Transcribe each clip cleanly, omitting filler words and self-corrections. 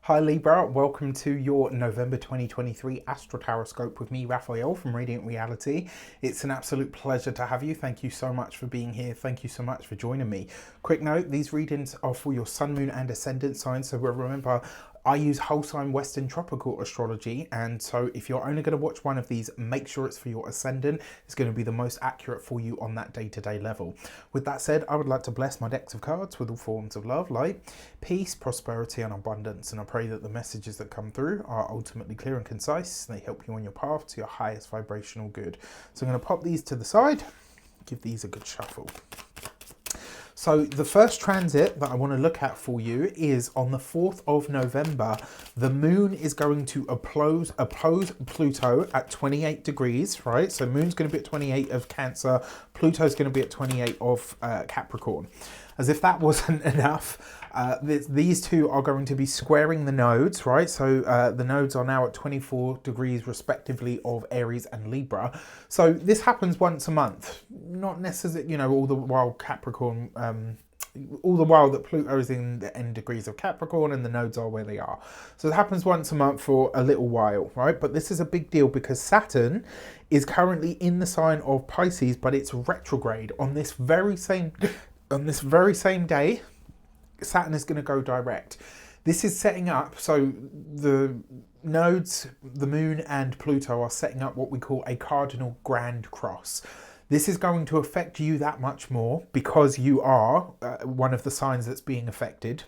Hi Libra, welcome to your November 2023 Astro-Tarot with me, Raphael from Radiant Reality. It's an absolute pleasure to have you. Thank you so much for being here. Thank you so much for joining me. Quick note, these readings are for your Sun, Moon and Ascendant signs. So remember, I use whole sign Western tropical astrology, and so if you're only going to watch one of these, make sure it's for your ascendant. It's going to be the most accurate for you on that day-to-day level. With that said, I would like to bless my decks of cards with all forms of love, light, peace, prosperity and abundance, and I pray that the messages that come through are ultimately clear and concise. They help you on your path to your highest vibrational good. So I'm going to pop these to the side, give these a good shuffle. So the first transit that I want to look at for you is on the 4th of November. The moon is going to oppose Pluto at 28 degrees, right? So moon's going to be at 28 of Cancer, Pluto's going to be at 28 of Capricorn. As if that wasn't enough, these two are going to be squaring the nodes, right? So the nodes are now at 24 degrees respectively of Aries and Libra. So this happens once a month, not necessarily, all the while Capricorn, all the while that Pluto is in the end degrees of Capricorn and the nodes are where they are. So it happens once a month for a little while, right? But this is a big deal because Saturn is currently in the sign of Pisces, but it's retrograde on this very same day. Saturn is going to go direct. This is setting up, so the nodes, the moon and Pluto are setting up what we call a cardinal grand cross. This is going to affect you that much more because you are one of the signs that's being affected.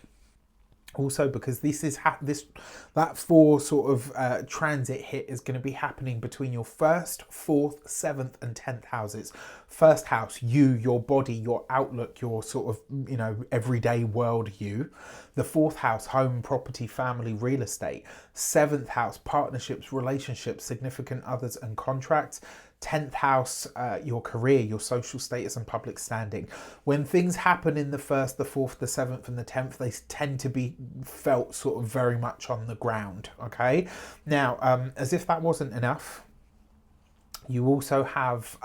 Also because that four sort of transit hit is going to be happening between your 1st, 4th, 7th and 10th houses. First house, you, your body, your outlook, your sort of, everyday world you. The 4th house, home, property, family, real estate. 7th house, partnerships, relationships, significant others and contracts. 10th house, your career, your social status and public standing. When things happen in the 1st, the 4th, the 7th and the 10th, they tend to be felt sort of very much on the ground, okay? Now, as if that wasn't enough, you also have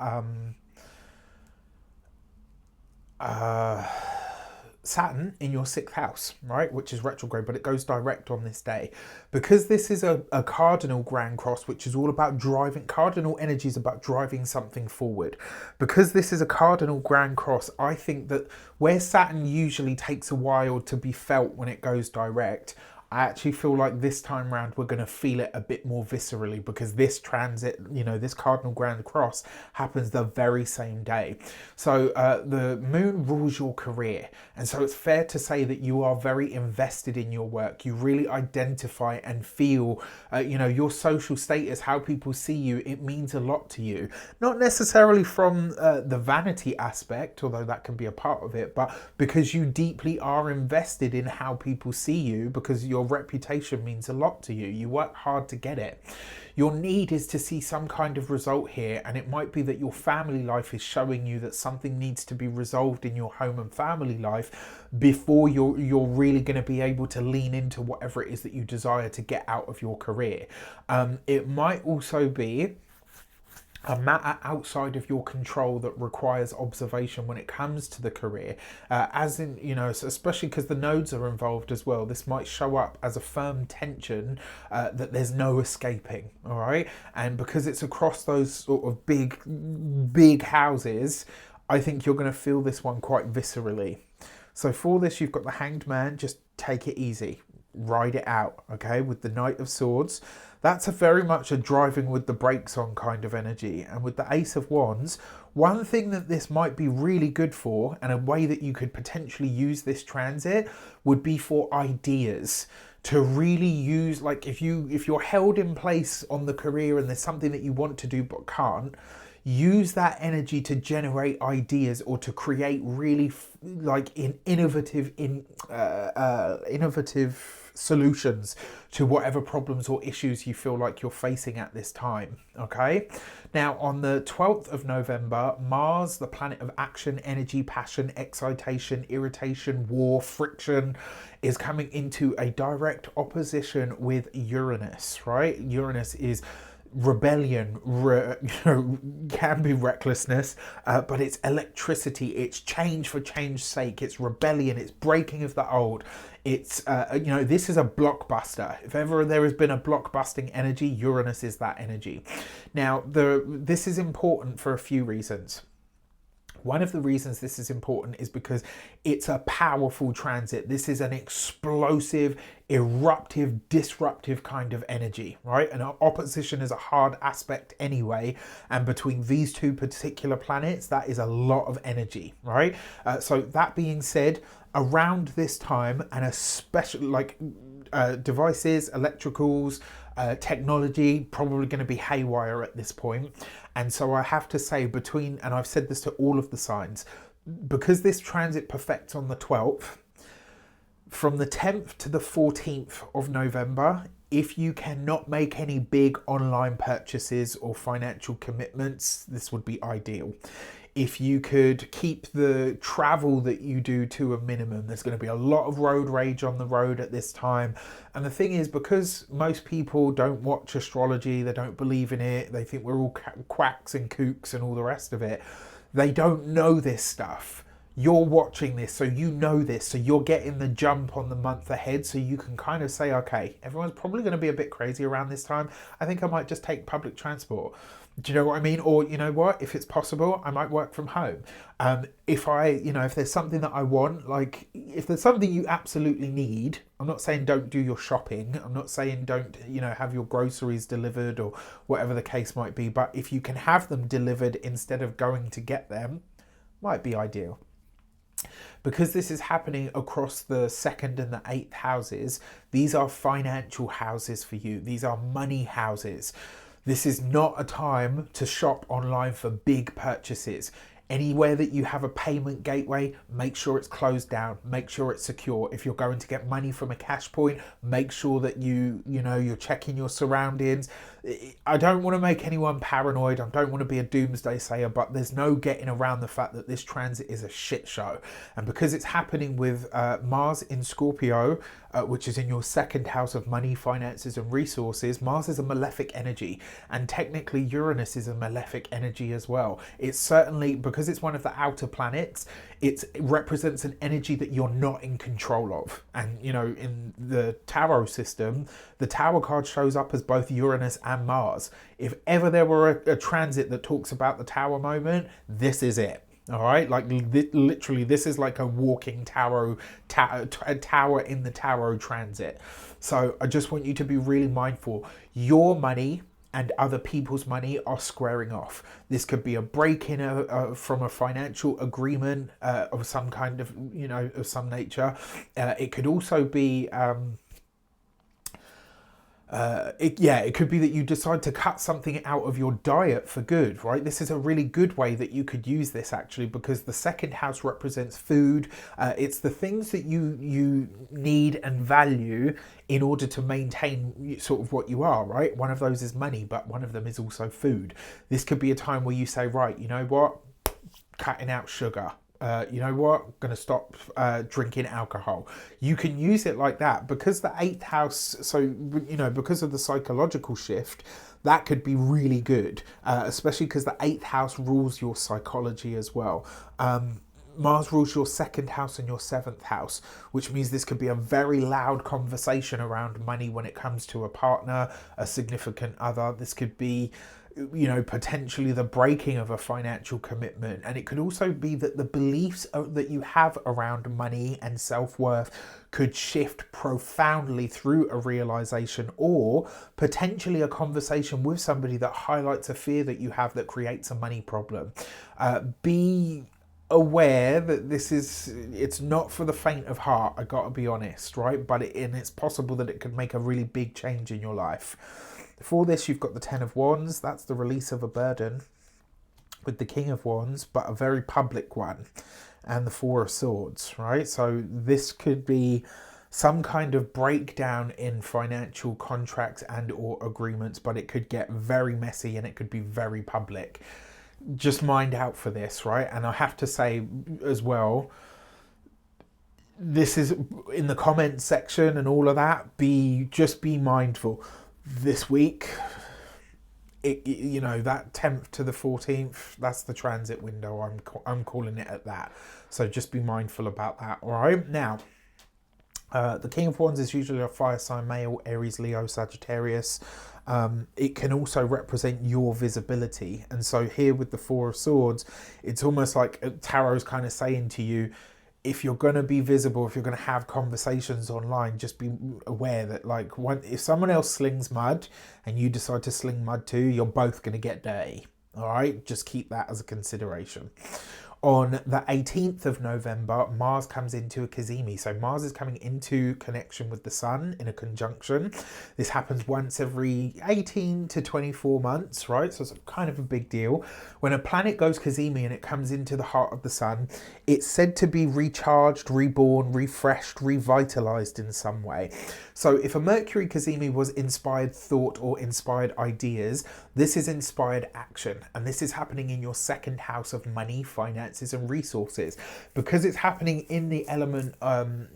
Saturn in your 6th house, right, which is retrograde, but it goes direct on this day. Because this is a cardinal grand cross, which is all about driving, cardinal energy is about driving something forward. Because this is a cardinal grand cross, I think that where Saturn usually takes a while to be felt when it goes direct, I actually feel like this time round we're going to feel it a bit more viscerally because this transit, this cardinal grand cross happens the very same day. So the moon rules your career, and so it's fair to say that you are very invested in your work. You really identify and feel your social status, how people see you, it means a lot to you. Not necessarily from the vanity aspect, although that can be a part of it, but because you deeply are invested in how people see you, because your reputation means a lot to you. You work hard to get it. Your need is to see some kind of result here, and it might be that your family life is showing you that something needs to be resolved in your home and family life before you're really going to be able to lean into whatever it is that you desire to get out of your career. It might also be a matter outside of your control that requires observation when it comes to the career, as in, especially because the nodes are involved as well. This might show up as a firm tension that there's no escaping, all right? And because it's across those sort of big houses, I think you're going to feel this one quite viscerally. So for this, you've got the Hanged Man. Just take it easy. Ride it out, okay? With the Knight of Swords, that's very much a driving with the brakes on kind of energy. And with the Ace of Wands, one thing that this might be really good for, and a way that you could potentially use this transit, would be for ideas. To really use, like if you're held in place on the career and there's something that you want to do but can't, use that energy to generate ideas or to create really innovative solutions to whatever problems or issues you feel like you're facing at this time, okay? Now, on the 12th of November, Mars, the planet of action, energy, passion, excitation, irritation, war, friction, is coming into a direct opposition with Uranus, right? Uranus is rebellion, can be recklessness, but it's electricity, it's change for change's sake, it's rebellion, it's breaking of the old. It's, this is a blockbuster. If ever there has been a blockbusting energy, Uranus is that energy. Now, this is important for a few reasons. One of the reasons this is important is because it's a powerful transit. This is an explosive, eruptive, disruptive kind of energy, right? And opposition is a hard aspect anyway. And between these two particular planets, that is a lot of energy, right? So that being said, around this time, and especially like devices, electricals, technology, probably going to be haywire at this point. And so I have to say and I've said this to all of the signs, because this transit perfects on the 12th, from the 10th to the 14th of November, if you cannot make any big online purchases or financial commitments, this would be ideal. If you could keep the travel that you do to a minimum, there's going to be a lot of road rage on the road at this time. And the thing is, because most people don't watch astrology, they don't believe in it, they think we're all quacks and kooks and all the rest of it, they don't know this stuff. You're watching this, so you know this, so you're getting the jump on the month ahead, so you can kind of say, okay, everyone's probably going to be a bit crazy around this time. I think I might just take public transport. Do you know what I mean? Or, you know what, if it's possible, I might work from home. If there's something that I want, like if there's something you absolutely need, I'm not saying don't do your shopping. I'm not saying don't, have your groceries delivered or whatever the case might be. But if you can have them delivered instead of going to get them, might be ideal. Because this is happening across the 2nd and the 8th houses, these are financial houses for you. These are money houses. This is not a time to shop online for big purchases. Anywhere that you have a payment gateway, make sure it's closed down, make sure it's secure. If you're going to get money from a cash point, make sure that you're checking your surroundings. I don't want to make anyone paranoid. I don't want to be a doomsday sayer, but there's no getting around the fact that this transit is a shit show. And because it's happening with Mars in Scorpio, which is in your 2nd house of money, finances and resources, Mars is a malefic energy, and technically Uranus is a malefic energy as well. It's certainly, because it's one of the outer planets, it represents an energy that you're not in control of. And in the tarot system, the Tower card shows up as both Uranus and Mars. If ever there were a transit that talks about the Tower moment, this is it. All right, like literally, this is like a walking tower in the tarot transit. So I just want you to be really mindful. Your money and other people's money are squaring off. This could be a break-in from a financial agreement of some kind of, of some nature. It could also be... it could be that you decide to cut something out of your diet for good, right? This is a really good way that you could use this, actually, because the 2nd house represents food. It's the things that you need and value in order to maintain sort of what you are, right? One of those is money, but one of them is also food. This could be a time where you say, right, you know what? Cutting out sugar. You know what? I'm going to stop drinking alcohol. You can use it like that because the 8th house, so, because of the psychological shift, that could be really good, especially because the 8th house rules your psychology as well. Mars rules your 2nd house and your 7th house, which means this could be a very loud conversation around money when it comes to a partner, a significant other. This could be, potentially the breaking of a financial commitment. And it could also be that the beliefs that you have around money and self-worth could shift profoundly through a realization, or potentially a conversation with somebody that highlights a fear that you have that creates a money problem. Be aware that it's not for the faint of heart, I gotta be honest, right? But it's possible that it could make a really big change in your life. For this, you've got the 10 of Wands. That's the release of a burden, with the King of Wands, but a very public one, and the 4 of Swords, right? So this could be some kind of breakdown in financial contracts and or agreements, but it could get very messy and it could be very public. Just mind out for this, right? And I have to say as well, this is in the comment section and all of that, just be mindful. This week, you know, that 10th to the 14th, that's the transit window. I'm calling it at that. So just be mindful about that. All right. Now, the King of Wands is usually a fire sign male, Aries, Leo, Sagittarius. It can also represent your visibility. And so here with the Four of Swords, it's almost like Tarot's kind of saying to you, if you're going to be visible, if you're going to have conversations online, just be aware that like if someone else slings mud and you decide to sling mud too, you're both going to get dirty. All right, just keep that as a consideration. On the 18th of November, Mars comes into a Cazimi. So Mars is coming into connection with the Sun in a conjunction. This happens once every 18 to 24 months, right? So it's kind of a big deal. When a planet goes Cazimi and it comes into the heart of the Sun, it's said to be recharged, reborn, refreshed, revitalized in some way. So if a Mercury Cazimi was inspired thought or inspired ideas, this is inspired action. And this is happening in your second house of money, finances and resources. Because it's happening in the element, in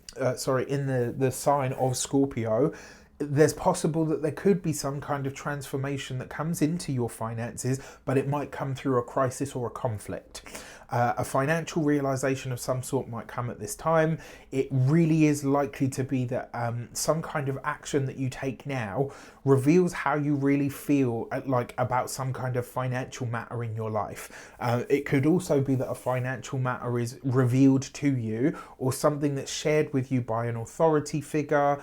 the sign of Scorpio, there's possible that there could be some kind of transformation that comes into your finances, but it might come through a crisis or a conflict. A financial realization of some sort might come at this time. It really is likely to be that some kind of action that you take now reveals how you really feel like about some kind of financial matter in your life. It could also be that a financial matter is revealed to you, or something that's shared with you by an authority figure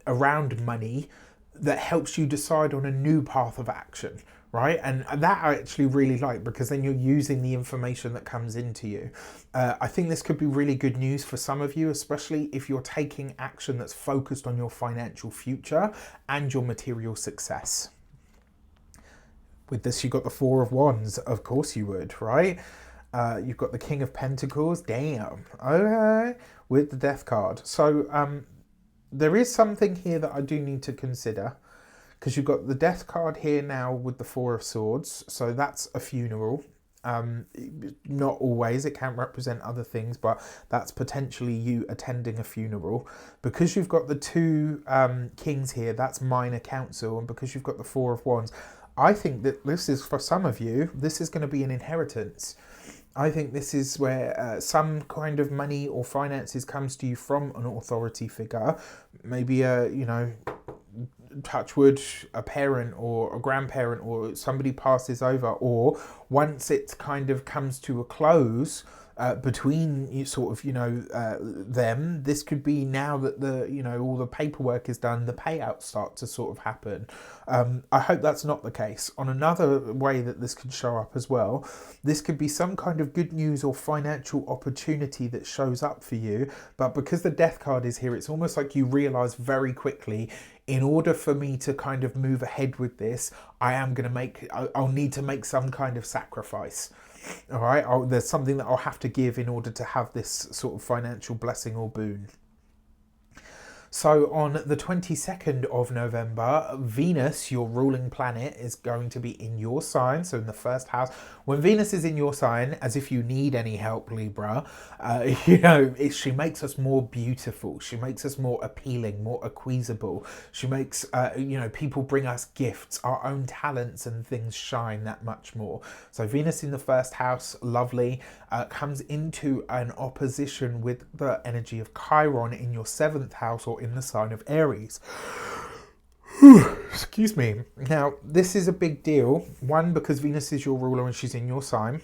around money that helps you decide on a new path of action. Right, and that I actually really like, because then you're using the information that comes into you. I think this could be really good news for some of you, especially if you're taking action that's focused on your financial future and your material success. With this, you've got the Four of Wands. Of course you would, right? You've got the King of Pentacles. Damn. Okay. With the Death card. So there is something here that I do need to consider. Because you've got the Death card here now with the Four of Swords. So that's a funeral. Not always. It can represent other things, but that's potentially you attending a funeral. Because you've got the two kings here, that's minor council. And because you've got the Four of Wands, I think that this is, for some of you, this is going to be an inheritance. I think this is where some kind of money or finances comes to you from an authority figure. Maybe touch wood, a parent or a grandparent or somebody passes over, or once it kind of comes to a close between you them, this could be now that all the paperwork is done, the payouts start to sort of happen. I hope that's not the case. On another way that this could show up as well, this could be some kind of good news or financial opportunity that shows up for you, but because the Death card is here, it's almost like you realize very quickly, in order for me to kind of move ahead with this, I'll need to make some kind of sacrifice. All right, there's something that I'll have to give in order to have this sort of financial blessing or boon. So on the 22nd of November, Venus, your ruling planet, is going to be in your sign. So in the first house, when Venus is in your sign, as if you need any help, Libra, she makes us more beautiful. She makes us more appealing, more acquisible. She makes, people bring us gifts. Our own talents and things shine that much more. So Venus in the first house, lovely, comes into an opposition with the energy of Chiron in your 7th house, or in the sign of Aries. Excuse me. Now, this is a big deal. One, because Venus is your ruler and she's in your sign.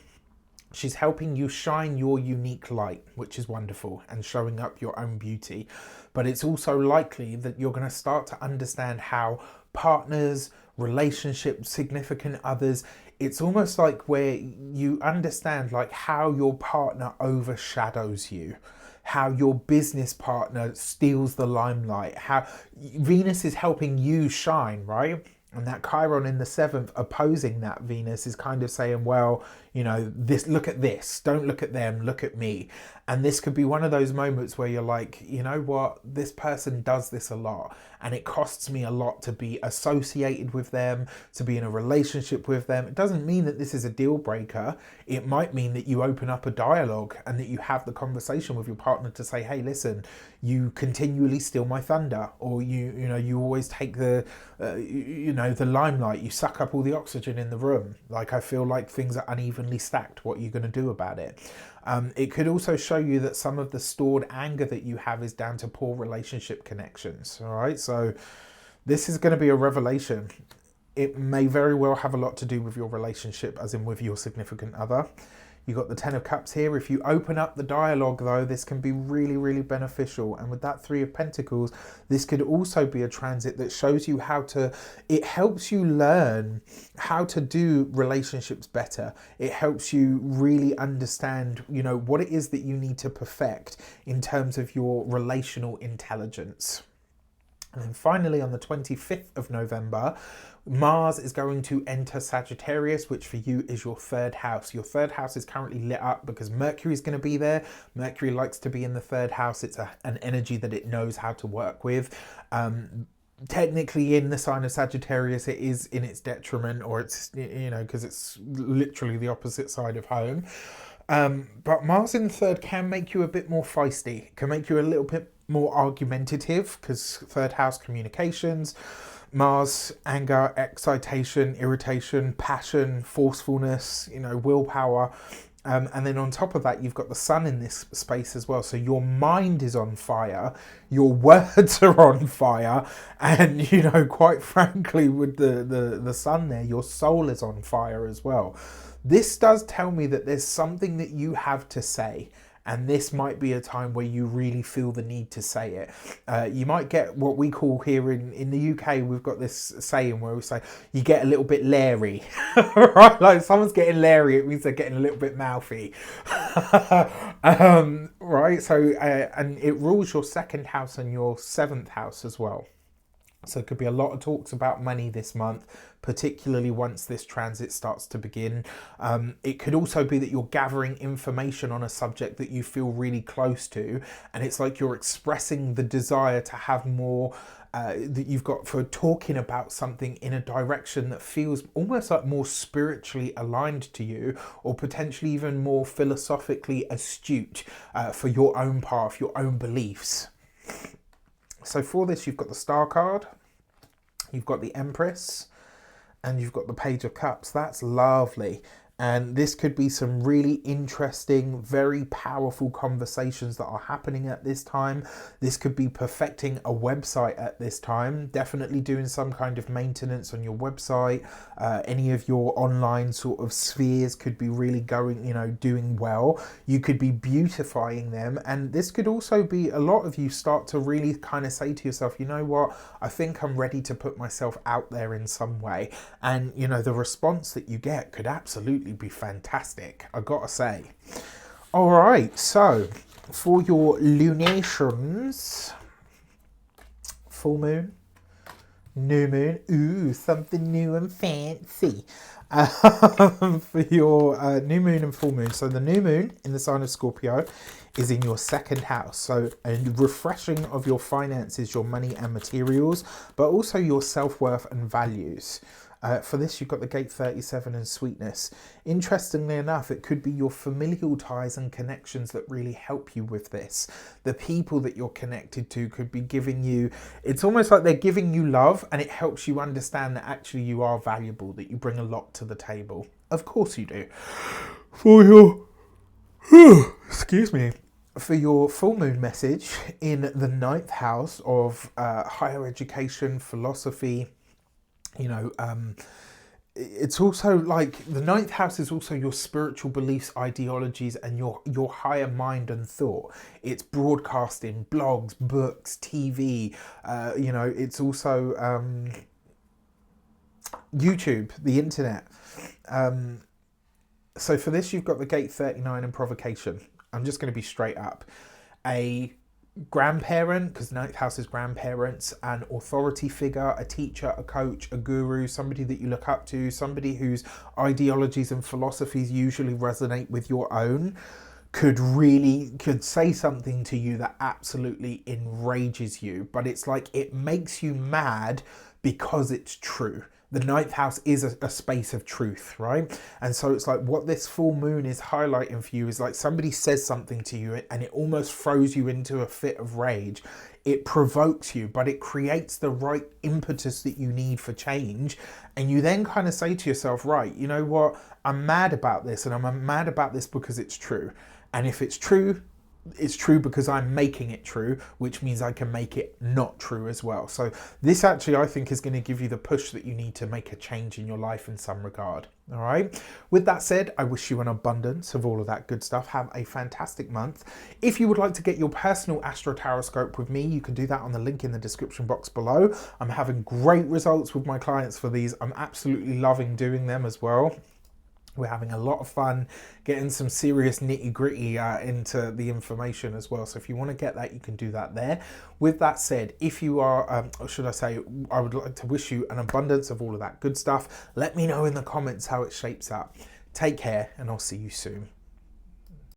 She's helping you shine your unique light, which is wonderful, and showing up your own beauty. But it's also likely that you're going to start to understand how partners, relationships, significant others, it's almost like where you understand like how your partner overshadows you, how your business partner steals the limelight, how Venus is helping you shine, right? And that Chiron in the 7th opposing that Venus is kind of saying, well, look at this, don't look at them, look at me. And this could be one of those moments where you're like, you know what, this person does this a lot, and it costs me a lot to be associated with them, to be in a relationship with them. It doesn't mean that this is a deal breaker. It might mean that you open up a dialogue and that you have the conversation with your partner to say, hey, listen, you continually steal my thunder, or you always take the, know, the limelight, you suck up all the oxygen in the room. Like, I feel like things are unevenly stacked. What are you going to do about it? It could also show you that some of the stored anger that you have is down to poor relationship connections. All right, so this is going to be a revelation. It may very well have a lot to do with your relationship, as in with your significant other. You've got the Ten of Cups here. If you open up the dialogue, though, this can be really, really beneficial. And with that Three of Pentacles, this could also be a transit that shows you how to, it helps you learn how to do relationships better. It helps you really understand, you know, what it is that you need to perfect in terms of your relational intelligence. And then finally, on the 25th of November, Mars is going to enter Sagittarius, which for you is your third house. Your third house is currently lit up because Mercury is going to be there. Mercury likes to be in the third house. It's an energy that it knows how to work with. Technically, in the sign of Sagittarius, it is in its detriment, or it's, you know, because it's literally the opposite side of home. But Mars in the third can make you a bit more feisty, can make you a little bit more argumentative, because third house communications, Mars, anger, excitation, irritation, passion, forcefulness, you know, willpower. And then on top of that, you've got the sun in this space as well. So your mind is on fire, your words are on fire, and, you know, quite frankly, with the sun there, your soul is on fire as well. This does tell me that there's something that you have to say. And this might be a time where you really feel the need to say it. You might get what we call here in the UK, we've got this saying where we say, you get a little bit leery, right? Like someone's getting leery, it means they're getting a little bit mouthy. Right, so, and it rules your second house and your seventh house as well. So it could be a lot of talks about money this month, particularly once this transit starts to begin. It could also be that you're gathering information on a subject that you feel really close to, and it's like you're expressing the desire to have more that you've got for talking about something in a direction that feels almost like more spiritually aligned to you, or potentially even more philosophically astute for your own path, your own beliefs. So for this, you've got the Star card, you've got the Empress, and you've got the Page of Cups. That's lovely. And this could be some really interesting, very powerful conversations that are happening at this time. This could be perfecting a website at this time, definitely doing some kind of maintenance on your website. Any of your online sort of spheres could be really going, you know, doing well. You could be beautifying them. And this could also be a lot of you start to really kind of say to yourself, you know what, I think I'm ready to put myself out there in some way. And, you know, the response that you get could absolutely be fantastic, I gotta say. All right, so for your lunations, full moon, new moon, ooh, something new and fancy. For your new moon and full moon. So the new moon in the sign of Scorpio is in your second house. So a refreshing of your finances, your money and materials, but also your self-worth and values. For this, you've got the gate 37 and sweetness. Interestingly enough, it could be your familial ties and connections that really help you with this. The people that you're connected to could be giving you, it's almost like they're giving you love, and it helps you understand that actually you are valuable, that you bring a lot to the table. Of course you do. For your, excuse me, for your full moon message in the 9th house of higher education, philosophy, you know, it's also like the 9th house is also your spiritual beliefs, ideologies, and your higher mind and thought. It's broadcasting, blogs, books, TV, you know, it's also YouTube, the internet. So for this, you've got the gate 39 and provocation. I'm just going to be straight up. A grandparent, because 9th house is grandparents, an authority figure, a teacher, a coach, a guru, somebody that you look up to, somebody whose ideologies and philosophies usually resonate with your own, could say something to you that absolutely enrages you, but it's like it makes you mad because it's true. The 9th house is a space of truth, right? And so it's like what this full moon is highlighting for you is like somebody says something to you and it almost throws you into a fit of rage. it provokes you, but it creates the right impetus that you need for change. And you then kind of say to yourself, right, you know what, I'm mad about this, and I'm mad about this because it's true. And if it's true because I'm making it true, which means I can make it not true as well. So this actually, I think, is going to give you the push that you need to make a change in your life in some regard. All right. With that said, I wish you an abundance of all of that good stuff. Have a fantastic month. If you would like to get your personal Astro Tarot scope with me, you can do that on the link in the description box below. I'm having great results with my clients for these. I'm absolutely loving doing them as well. We're having a lot of fun getting some serious nitty gritty into the information as well. So if you want to get that, you can do that there. With that said, if you are, or should I say, I would like to wish you an abundance of all of that good stuff. Let me know in the comments how it shapes up. Take care, and I'll see you soon.